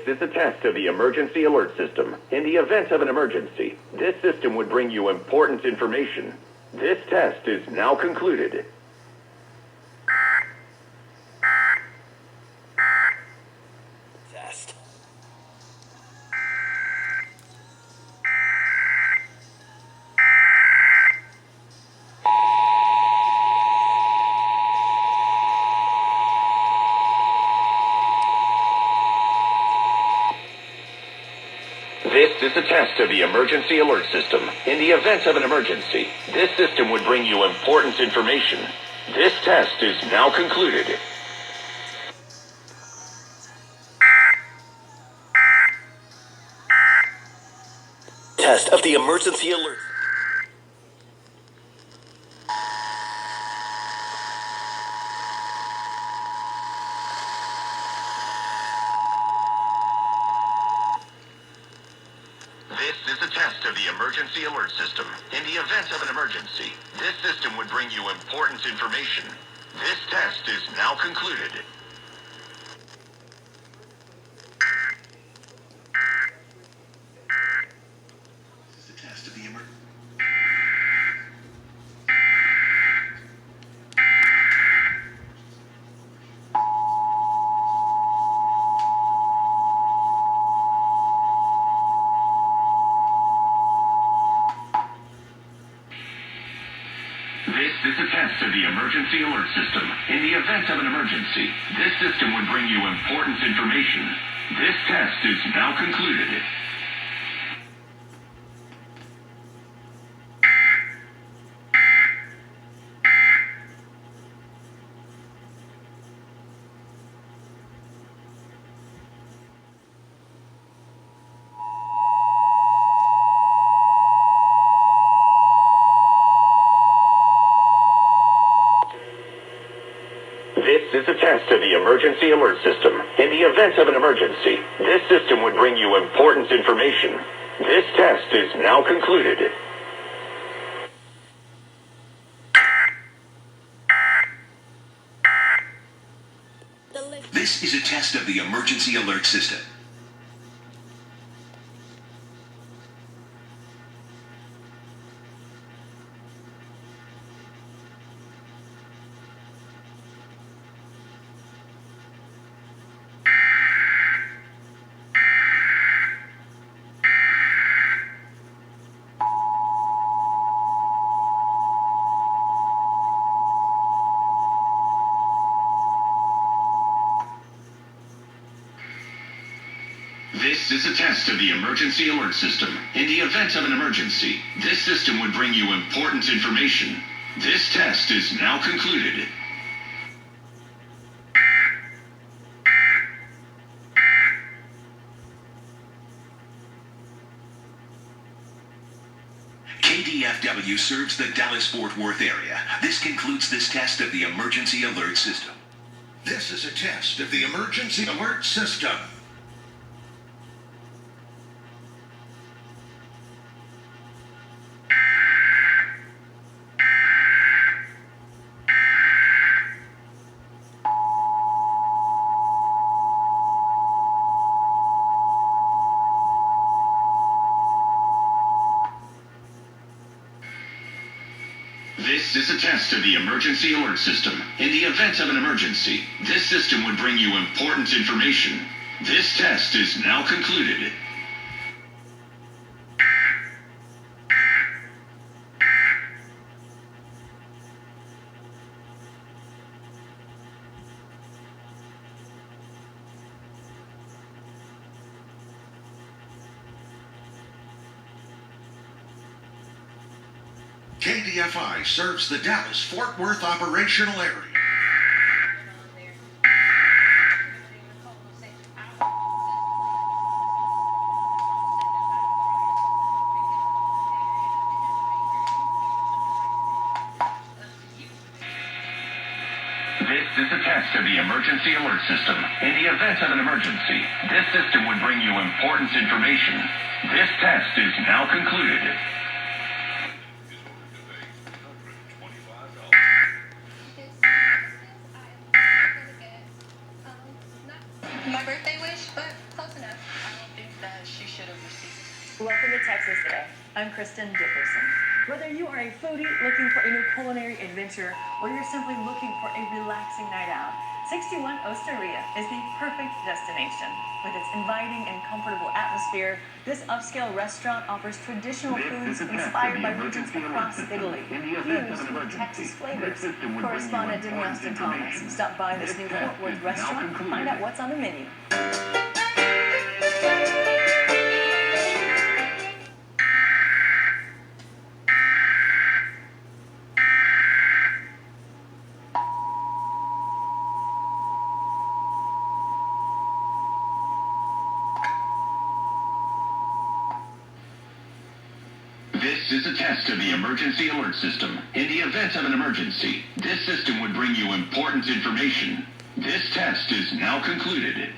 is a test of the emergency alert system. In the event of an emergency, this system would bring you important information. This test is now concluded. Test. This is a test of the emergency alert system. In the event of an emergency, this system would bring you important information. This test is now concluded. Test of the emergency alert. This is a test of the emergency alert system. In the event of an emergency, this system would bring you important information. This test is now concluded. This is a test of the emergency. This is a test of the emergency alert system. In the event of an emergency, this system would bring you important information. This test is now concluded. This is a test of the emergency alert system. In the event of an emergency, this system would bring you important information. This test is now concluded. This is a test of the emergency alert system. This is a test of the emergency alert system. In the event of an emergency, this system would bring you important information. This test is now concluded. KDFW serves the Dallas-Fort Worth area. This concludes this test of the emergency alert system. This is a test of the emergency alert system. This is a test of the emergency alert system. In the event of an emergency, this system would bring you important information. This test is now concluded. KDFI serves the Dallas-Fort Worth operational area. This is a test of the emergency alert system. In the event of an emergency, this system would bring you important information. This test is now concluded. My birthday wish, but close enough. Welcome to Texas Today. I'm Kristen Dickerson. Whether you are a foodie looking for a new culinary adventure or you're simply looking for a relaxing night out, 61 Osteria is the perfect destination. With its inviting and comfortable atmosphere, this upscale restaurant offers traditional foods inspired by regions across Italy, fused with Texas flavors. Correspondent Denny Austin Thomas stopped by this new Fort Worth restaurant to find out what's on the menu. This is a test of the emergency alert system. In the event of an emergency, this system would bring you important information. This test is now concluded.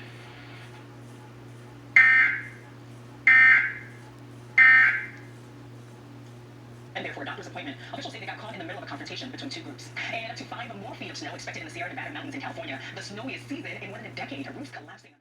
And therefore, a doctor's appointment. Officials say they got caught in the middle of a confrontation between two groups. And up to 5 more feet of snow expected in the Sierra Nevada mountains in California. The snowiest season in more than a decade. Roofs collapsing.